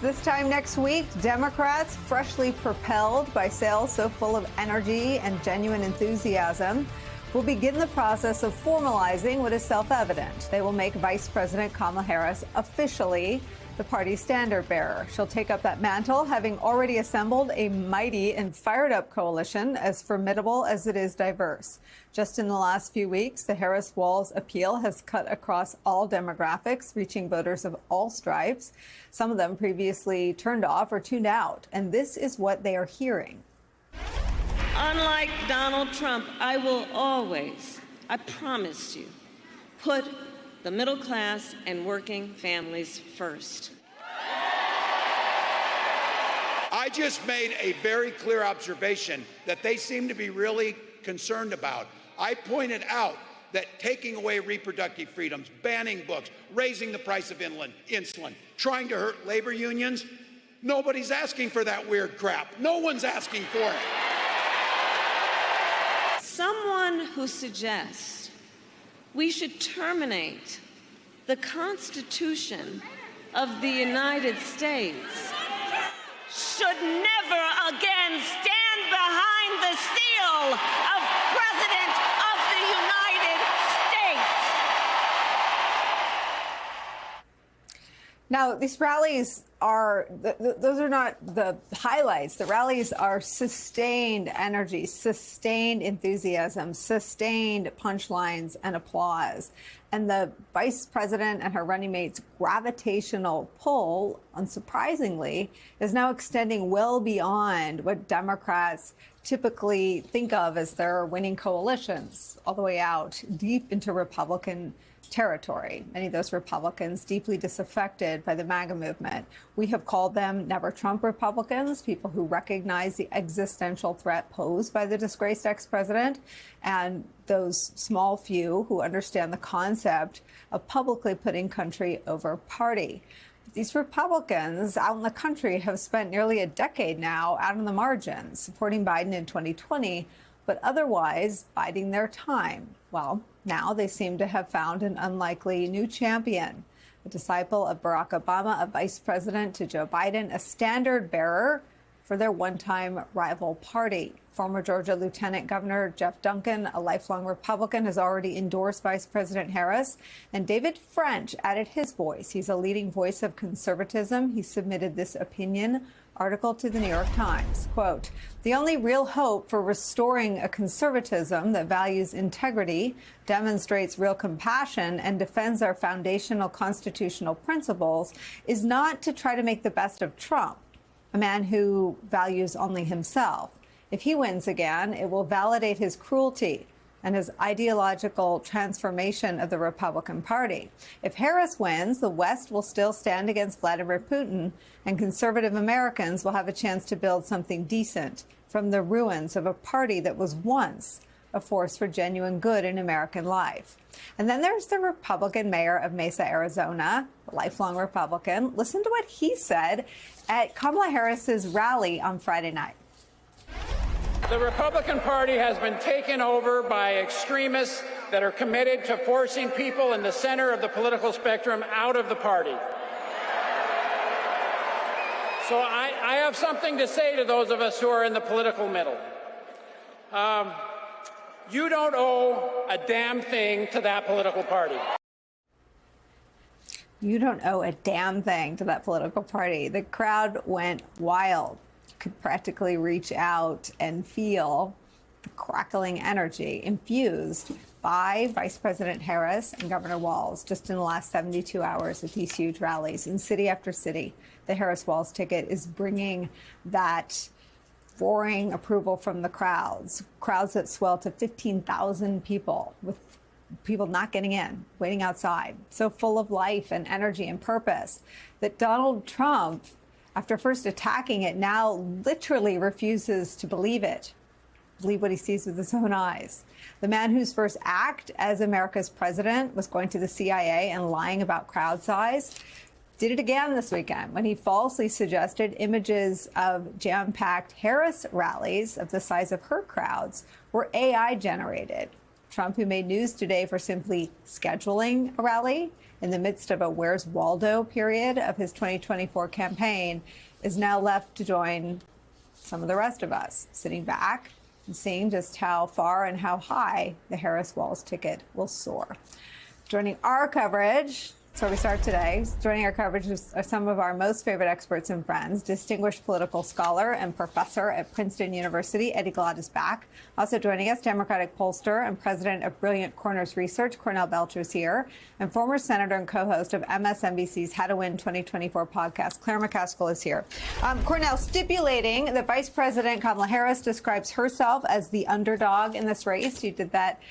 This time next week, Democrats, freshly propelled by sales so full of energy and genuine enthusiasm, will begin the process of formalizing what is self-evident. They will make Vice President Kamala Harris officially the party's standard bearer. She'll take up that mantle, having already assembled a mighty and fired-up coalition as formidable as it is diverse. Just in the last few weeks, the Harris-Walz appeal has cut across all demographics, reaching voters of all stripes, some of them previously turned off or tuned out. And this is what they are hearing. Unlike Donald Trump, I will always, I promise you, put the middle class and working families first. I just made a very clear observation that they seem to be really concerned about. I pointed out that taking away reproductive freedoms, banning books, raising the price of insulin, trying to hurt labor unions, nobody's asking for that weird crap. No one's asking for it. Someone who suggests we should terminate the Constitution of the United States should never again stand behind the seal of President of the United States. Now, these rallies are, those are not the highlights. The rallies are sustained energy, sustained enthusiasm, sustained punchlines and applause. And the vice president and her running mate's gravitational pull, unsurprisingly, is now extending well beyond what Democrats typically think of as their winning coalitions, all the way out deep into Republican territory. Many of those Republicans deeply disaffected by the MAGA movement. We have called them Never Trump Republicans, people who recognize the existential threat posed by the disgraced ex-president, and those small few who understand the concept of publicly putting country over party. These Republicans out in the country have spent nearly a decade now out on the margins, supporting Biden in 2020, but otherwise biding their time. Well, now they seem to have found an unlikely new champion, a disciple of Barack Obama, a vice president to Joe Biden, a standard bearer for their one-time rival party. Former Georgia Lieutenant Governor Jeff Duncan, a lifelong Republican, has already endorsed Vice President Harris. And David French added his voice. He's a leading voice of conservatism. He submitted this opinion article to the New York Times. Quote, "The only real hope for restoring a conservatism that values integrity, demonstrates real compassion, and defends our foundational constitutional principles is not to try to make the best of Trump, a man who values only himself. If he wins again, it will validate his cruelty and his ideological transformation of the Republican Party. If Harris wins, the West will still stand against Vladimir Putin, and conservative Americans will have a chance to build something decent from the ruins of a party that was once a force for genuine good in American life." And then there's the Republican mayor of Mesa, Arizona, a lifelong Republican. Listen to what he said at Kamala Harris's rally on Friday night. The Republican Party has been taken over by extremists that are committed to forcing people in the center of the political spectrum out of the party. So I have something to say to those of us who are in the political middle. You don't owe a damn thing to that political party. You don't owe a damn thing to that political party. The crowd went wild. Could practically reach out and feel the crackling energy infused by Vice President Harris and Governor Walz just in the last 72 hours at these huge rallies in city after city. The Harris-Walz ticket is bringing that roaring approval from the crowds that swell to 15,000 people, with people not getting in, waiting outside, so full of life and energy and purpose that Donald Trump, after first attacking it, now literally refuses to believe what he sees with his own eyes. The man whose first act as America's president was going to the CIA and lying about crowd size did it again this weekend when he falsely suggested images of jam-packed Harris rallies of the size of her crowds were AI generated. Trump, who made news today for simply scheduling a rally, in the midst of a Where's Waldo period of his 2024 campaign, is now left to join some of the rest of us, sitting back and seeing just how far and how high the Harris-Walz ticket will soar. Joining our coverage, that's where we start today. Joining our coverage are some of our most favorite experts and friends. Distinguished political scholar and professor at Princeton University, Eddie Glaude is back. Also joining us, Democratic pollster and president of Brilliant Corners Research, Cornell Belcher is here. And former senator and co-host of MSNBC's How to Win 2024 podcast, Claire McCaskill is here. Cornell, stipulating that Vice President Kamala Harris describes herself as the underdog in this race. You did that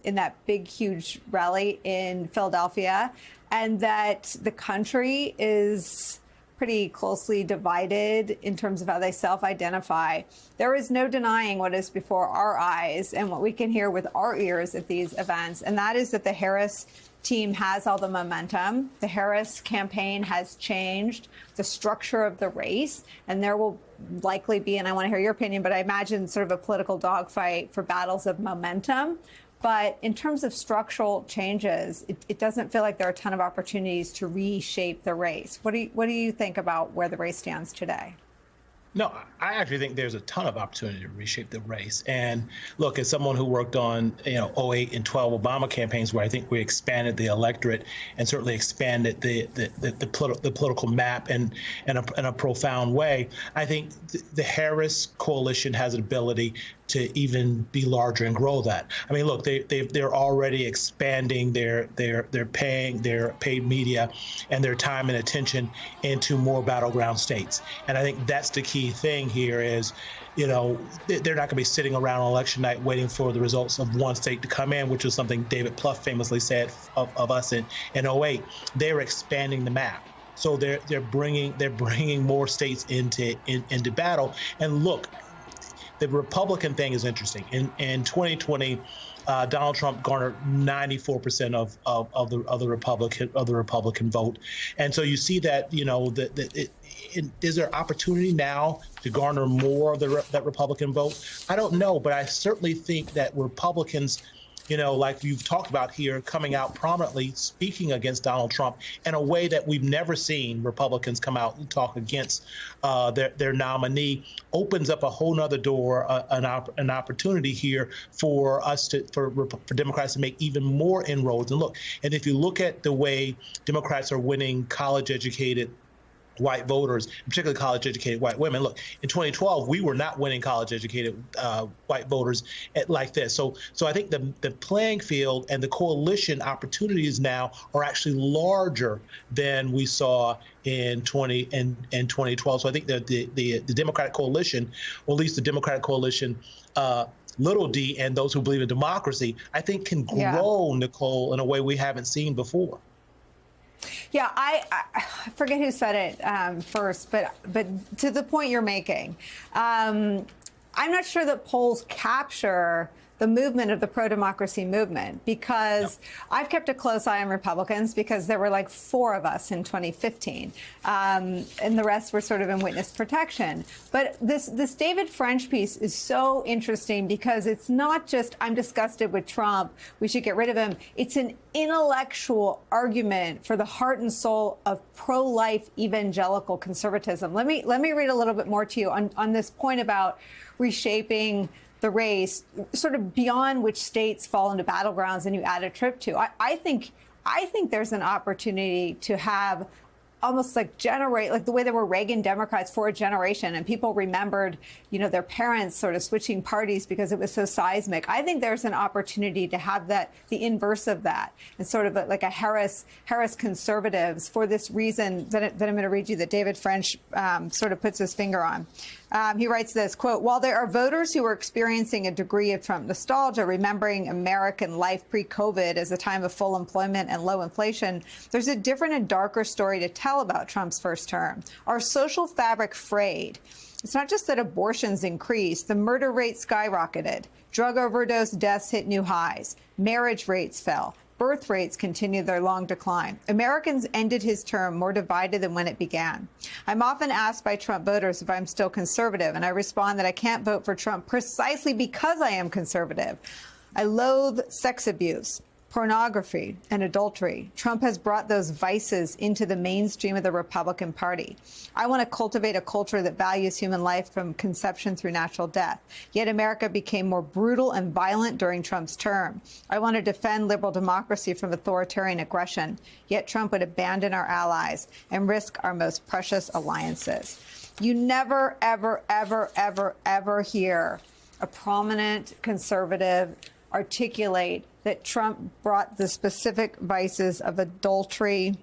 in that big, huge rally in Philadelphia. And that the country is pretty closely divided in terms of how they self-identify. There is no denying what is before our eyes and what we can hear with our ears at these events, and that is that the Harris team has all the momentum. The Harris campaign has changed the structure of the race, and there will likely be, and I want to hear your opinion, but I imagine sort of a political dogfight for battles of momentum. But in terms of structural changes, it doesn't feel like there are a ton of opportunities to reshape the race. What do you think about where the race stands today? No, I actually think there's a ton of opportunity to reshape the race. And look, as someone who worked on, 08 and 12 Obama campaigns, where I think we expanded the electorate and certainly expanded the political map in a profound way, I think the Harris coalition has an ability to even be larger and grow that. I mean, look, they're already expanding their paid media and their time and attention into more battleground states. And I think that's the key thing here is, they're not going to be sitting around on election night waiting for the results of one state to come in, which is something David Plouffe famously said of us in 08. They're expanding the map. So they're bringing more states into battle. And look, the Republican thing is interesting. In 2020, Donald Trump garnered 94% of the Republican vote, and so you see that is there opportunity now to garner more of that Republican vote? I don't know, but I certainly think that Republicans, like you've talked about here, coming out prominently, speaking against Donald Trump in a way that we've never seen Republicans come out and talk against their nominee, opens up a whole nother door, an opportunity here for Democrats to make even more inroads. And look, and if you look at the way Democrats are winning college-educated white voters, particularly college-educated white women. Look, in 2012, we were not winning college-educated white voters like this. So I think the playing field and the coalition opportunities now are actually larger than we saw in 2012. So I think that the Democratic coalition, or at least the Democratic coalition, little d, and those who believe in democracy, I think can grow, Nicole, in a way we haven't seen before. Yeah, I forget who said it first, but to the point you're making, I'm not sure that polls capture the movement of the pro-democracy movement, because I've kept a close eye on Republicans because there were like 4 of us in 2015, and the rest were sort of in witness protection. But this David French piece is so interesting because it's not just I'm disgusted with Trump, we should get rid of him. It's an intellectual argument for the heart and soul of pro-life evangelical conservatism. Let me read a little bit more to you on this point about reshaping the race, sort of beyond which states fall into battlegrounds and you add a trip to. I think there's an opportunity to have almost like the way there were Reagan Democrats for a generation and people remembered, their parents sort of switching parties because it was so seismic. I think there's an opportunity to have the inverse of that, and sort of like a Harris conservatives for this reason that I'm going to read you that David French sort of puts his finger on. He writes this, quote, "While there are voters who are experiencing a degree of Trump nostalgia, remembering American life pre-COVID as a time of full employment and low inflation, there's a different and darker story to tell about Trump's first term. Our social fabric frayed. It's not just that abortions increased, the murder rate skyrocketed. Drug overdose deaths hit new highs. Marriage rates fell. Birth rates continued their long decline. Americans ended his term more divided than when it began. I'm often asked by Trump voters if I'm still conservative, and I respond that I can't vote for Trump precisely because I am conservative. I loathe sex abuse, pornography and adultery. Trump has brought those vices into the mainstream of the Republican Party. I want to cultivate a culture that values human life from conception through natural death. Yet America became more brutal and violent during Trump's term. I want to defend liberal democracy from authoritarian aggression. Yet Trump would abandon our allies and risk our most precious alliances. You never, ever, ever, ever, ever hear a prominent conservative articulate that Trump brought the specific vices of adultery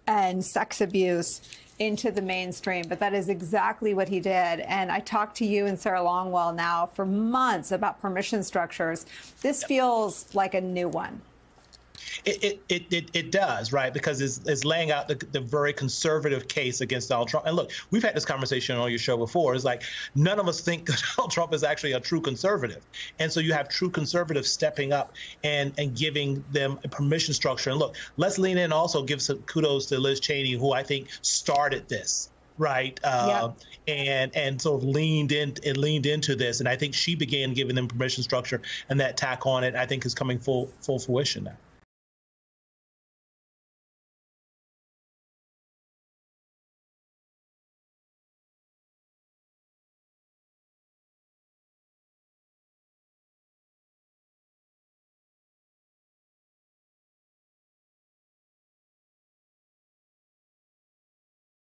and sex abuse into the mainstream, but that is exactly what he did. And I talked to you and Sarah Longwell now for months about permission structures. This feels like a new one. It does, right? Because it's laying out the very conservative case against Donald Trump. And look, we've had this conversation on your show before. It's like none of us think that Donald Trump is actually a true conservative. And so you have true conservatives stepping up and giving them a permission structure. And look, let's lean in and also give some kudos to Liz Cheney, who I think started this. Right. And sort of leaned into this. And I think she began giving them permission structure, and that tack on it, I think, is coming full fruition now.